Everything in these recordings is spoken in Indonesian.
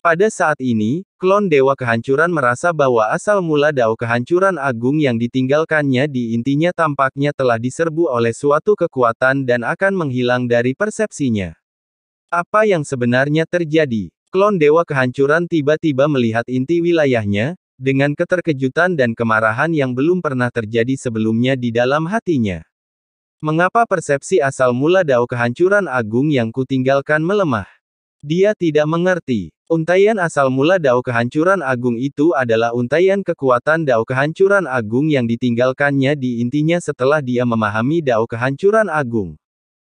Pada saat ini, klon Dewa Kehancuran merasa bahwa asal mula Dao Kehancuran Agung yang ditinggalkannya di intinya tampaknya telah diserbu oleh suatu kekuatan dan akan menghilang dari persepsinya. Apa yang sebenarnya terjadi? Klon Dewa Kehancuran tiba-tiba melihat inti wilayahnya, dengan keterkejutan dan kemarahan yang belum pernah terjadi sebelumnya di dalam hatinya. Mengapa persepsi asal mula Dao Kehancuran Agung yang kutinggalkan melemah? Dia tidak mengerti. Untaian asal mula Dao Kehancuran Agung itu adalah untaian kekuatan Dao Kehancuran Agung yang ditinggalkannya di intinya setelah dia memahami Dao Kehancuran Agung.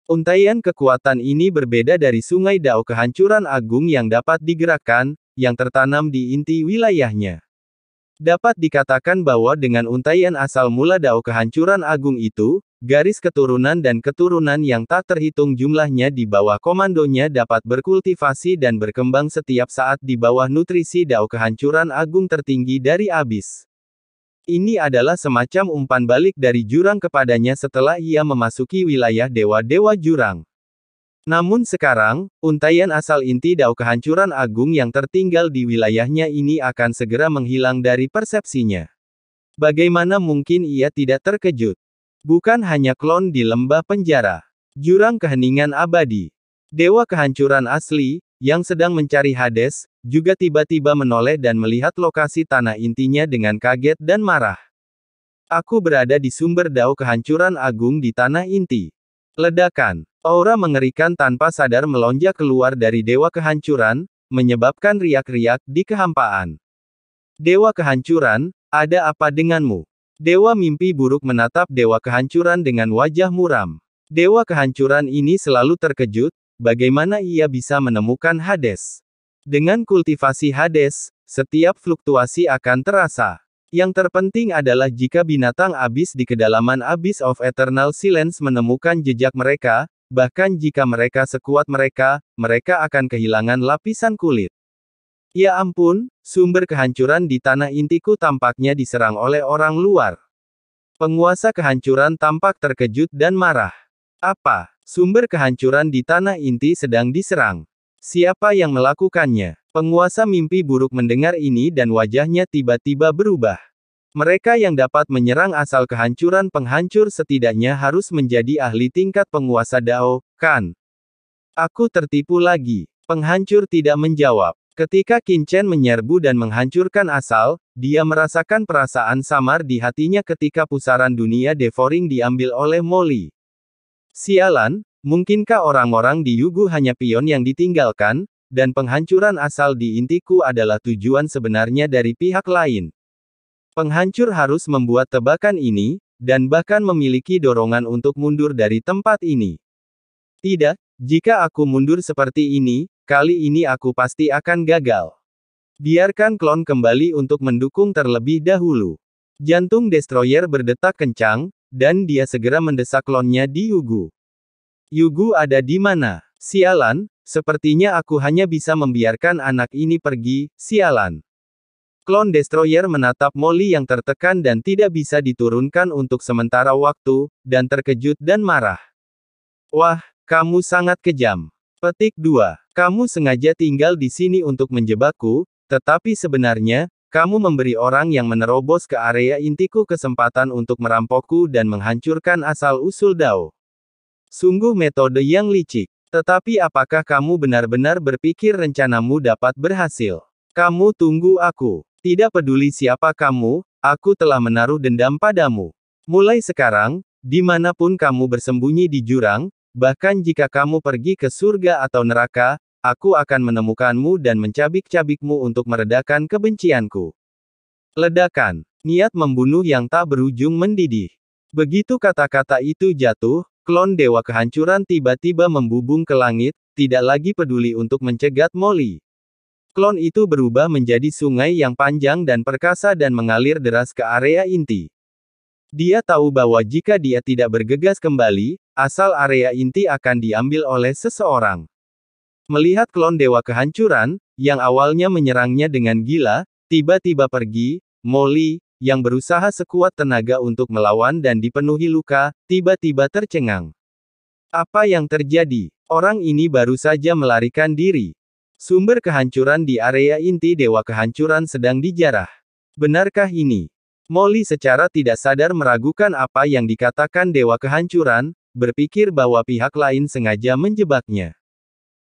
Untaian kekuatan ini berbeda dari sungai Dao Kehancuran Agung yang dapat digerakkan, yang tertanam di inti wilayahnya. Dapat dikatakan bahwa dengan untaian asal mula Dao Kehancuran Agung itu, garis keturunan dan keturunan yang tak terhitung jumlahnya di bawah komandonya dapat berkultivasi dan berkembang setiap saat di bawah nutrisi Dao Kehancuran Agung tertinggi dari abis. Ini adalah semacam umpan balik dari jurang kepadanya setelah ia memasuki wilayah dewa-dewa jurang. Namun sekarang, untaian asal inti Dao Kehancuran Agung yang tertinggal di wilayahnya ini akan segera menghilang dari persepsinya. Bagaimana mungkin ia tidak terkejut? Bukan hanya klon di lembah penjara. Jurang keheningan abadi. Dewa kehancuran asli, yang sedang mencari Hades, juga tiba-tiba menoleh dan melihat lokasi tanah intinya dengan kaget dan marah. Aku berada di sumber Dao Kehancuran Agung di tanah inti. Ledakan. Aura mengerikan tanpa sadar melonjak keluar dari Dewa Kehancuran, menyebabkan riak-riak di kehampaan. Dewa Kehancuran, ada apa denganmu? Dewa mimpi buruk menatap Dewa Kehancuran dengan wajah muram. Dewa Kehancuran ini selalu terkejut, bagaimana ia bisa menemukan Hades. Dengan kultivasi Hades, setiap fluktuasi akan terasa. Yang terpenting adalah jika binatang abis di kedalaman Abyss of Eternal Silence menemukan jejak mereka, bahkan jika mereka sekuat mereka, mereka akan kehilangan lapisan kulit. Ya ampun, sumber kehancuran di tanah intiku tampaknya diserang oleh orang luar. Penguasa kehancuran tampak terkejut dan marah. Apa? Sumber kehancuran di tanah inti sedang diserang. Siapa yang melakukannya? Penguasa mimpi buruk mendengar ini dan wajahnya tiba-tiba berubah. Mereka yang dapat menyerang asal kehancuran penghancur setidaknya harus menjadi ahli tingkat penguasa Dao, kan? Aku tertipu lagi. Penghancur tidak menjawab. Ketika Qin Chen menyerbu dan menghancurkan asal, dia merasakan perasaan samar di hatinya ketika pusaran dunia devouring diambil oleh Molly. Sialan, mungkinkah orang-orang di Yugu hanya pion yang ditinggalkan, dan penghancuran asal di intiku adalah tujuan sebenarnya dari pihak lain. Penghancur harus membuat tebakan ini, dan bahkan memiliki dorongan untuk mundur dari tempat ini. Tidak, jika aku mundur seperti ini, kali ini aku pasti akan gagal. Biarkan klon kembali untuk mendukung terlebih dahulu. Jantung Destroyer berdetak kencang, dan dia segera mendesak klonnya di Yugu. Yugu ada di mana? Sialan, sepertinya aku hanya bisa membiarkan anak ini pergi, sialan. Klon Destroyer menatap Molly yang tertekan dan tidak bisa diturunkan untuk sementara waktu, dan terkejut dan marah. Wah, kamu sangat kejam. Petik 2. Kamu sengaja tinggal di sini untuk menjebakku, tetapi sebenarnya, kamu memberi orang yang menerobos ke area intiku kesempatan untuk merampokku dan menghancurkan asal-usul Dao. Sungguh metode yang licik. Tetapi apakah kamu benar-benar berpikir rencanamu dapat berhasil? Kamu tunggu aku. Tidak peduli siapa kamu, aku telah menaruh dendam padamu. Mulai sekarang, dimanapun kamu bersembunyi di jurang, bahkan jika kamu pergi ke surga atau neraka, aku akan menemukanmu dan mencabik-cabikmu untuk meredakan kebencianku. Ledakan. Niat membunuh yang tak berujung mendidih. Begitu kata-kata itu jatuh, klon Dewa Kehancuran tiba-tiba membubung ke langit, tidak lagi peduli untuk mencegat Molly. Klon itu berubah menjadi sungai yang panjang dan perkasa dan mengalir deras ke area inti. Dia tahu bahwa jika dia tidak bergegas kembali, asal area inti akan diambil oleh seseorang. Melihat klon Dewa Kehancuran, yang awalnya menyerangnya dengan gila, tiba-tiba pergi, Molly, yang berusaha sekuat tenaga untuk melawan dan dipenuhi luka, tiba-tiba tercengang. Apa yang terjadi? Orang ini baru saja melarikan diri. Sumber kehancuran di area inti Dewa Kehancuran sedang dijarah. Benarkah ini? Molly secara tidak sadar meragukan apa yang dikatakan Dewa Kehancuran, berpikir bahwa pihak lain sengaja menjebaknya.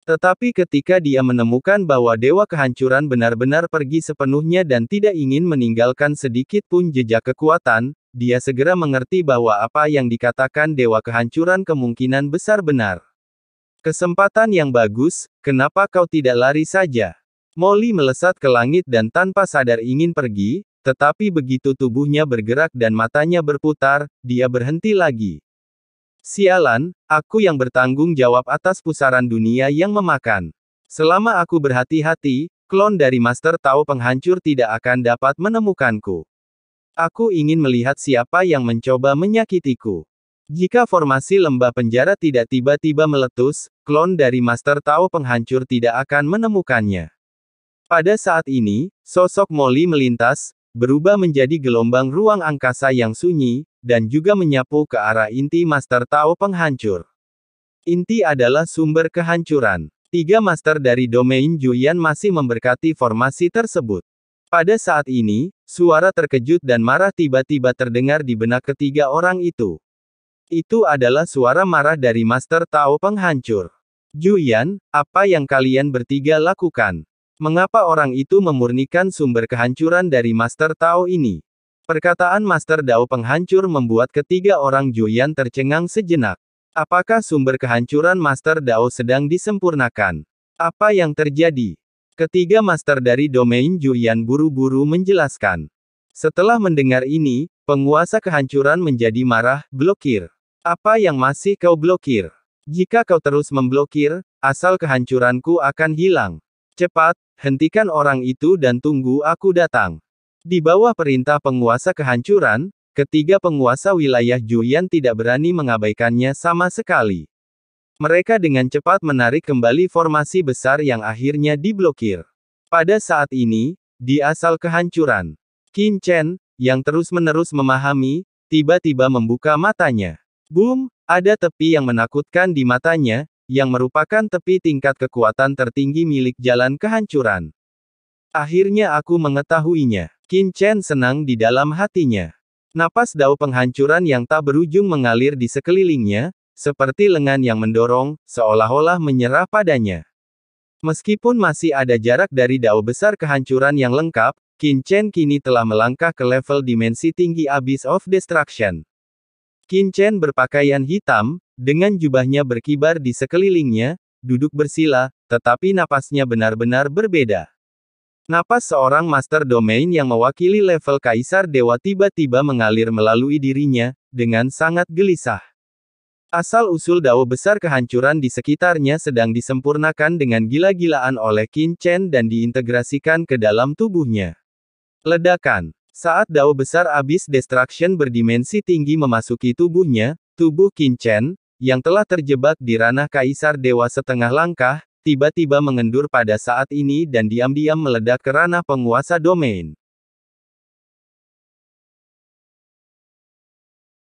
Tetapi ketika dia menemukan bahwa Dewa Kehancuran benar-benar pergi sepenuhnya dan tidak ingin meninggalkan sedikit pun jejak kekuatan, dia segera mengerti bahwa apa yang dikatakan Dewa Kehancuran kemungkinan besar benar. Kesempatan yang bagus, kenapa kau tidak lari saja? Molly melesat ke langit dan tanpa sadar ingin pergi, tetapi begitu tubuhnya bergerak dan matanya berputar, dia berhenti lagi. Sialan, aku yang bertanggung jawab atas pusaran dunia yang memakan. Selama aku berhati-hati, klon dari Master Tao Penghancur tidak akan dapat menemukanku. Aku ingin melihat siapa yang mencoba menyakitiku. Jika formasi lembah penjara tidak tiba-tiba meletus, klon dari Master Tao Penghancur tidak akan menemukannya. Pada saat ini, sosok Molly melintas, berubah menjadi gelombang ruang angkasa yang sunyi, dan juga menyapu ke arah inti Master Tao Penghancur. Inti adalah sumber kehancuran. 3 master dari domain Juyan masih memberkati formasi tersebut. Pada saat ini, suara terkejut dan marah tiba-tiba terdengar di benak ketiga orang itu. Itu adalah suara marah dari Master Tao Penghancur. Juyan, apa yang kalian bertiga lakukan? Mengapa orang itu memurnikan sumber kehancuran dari Master Tao ini? Perkataan Master Dao Penghancur membuat ketiga orang Juyan tercengang sejenak. Apakah sumber kehancuran Master Dao sedang disempurnakan? Apa yang terjadi? Ketiga master dari domain Juyan buru-buru menjelaskan. Setelah mendengar ini, penguasa kehancuran menjadi marah, blokir. Apa yang masih kau blokir? Jika kau terus memblokir, asal kehancuranku akan hilang. Cepat, hentikan orang itu dan tunggu aku datang. Di bawah perintah penguasa kehancuran, ketiga penguasa wilayah Juyan tidak berani mengabaikannya sama sekali. Mereka dengan cepat menarik kembali formasi besar yang akhirnya diblokir. Pada saat ini, di asal kehancuran, Qin Chen, yang terus-menerus memahami, tiba-tiba membuka matanya. Boom, ada tepi yang menakutkan di matanya, yang merupakan tepi tingkat kekuatan tertinggi milik jalan kehancuran. Akhirnya aku mengetahuinya. Qin Chen senang di dalam hatinya. Napas Dao Penghancuran yang tak berujung mengalir di sekelilingnya, seperti lengan yang mendorong, seolah-olah menyerah padanya. Meskipun masih ada jarak dari Dao besar kehancuran yang lengkap, Qin Chen kini telah melangkah ke level dimensi tinggi Abyss of Destruction. Qin Chen berpakaian hitam, dengan jubahnya berkibar di sekelilingnya, duduk bersila, tetapi napasnya benar-benar berbeda. Napas seorang master domain yang mewakili level Kaisar Dewa tiba-tiba mengalir melalui dirinya, dengan sangat gelisah. Asal-usul Dao besar kehancuran di sekitarnya sedang disempurnakan dengan gila-gilaan oleh Qin Chen dan diintegrasikan ke dalam tubuhnya. Ledakan. Saat Dao besar Abyss Destruction berdimensi tinggi memasuki tubuhnya, tubuh Qin Chen, yang telah terjebak di ranah Kaisar Dewa setengah langkah, tiba-tiba mengendur pada saat ini dan diam-diam meledak ke ranah penguasa domain.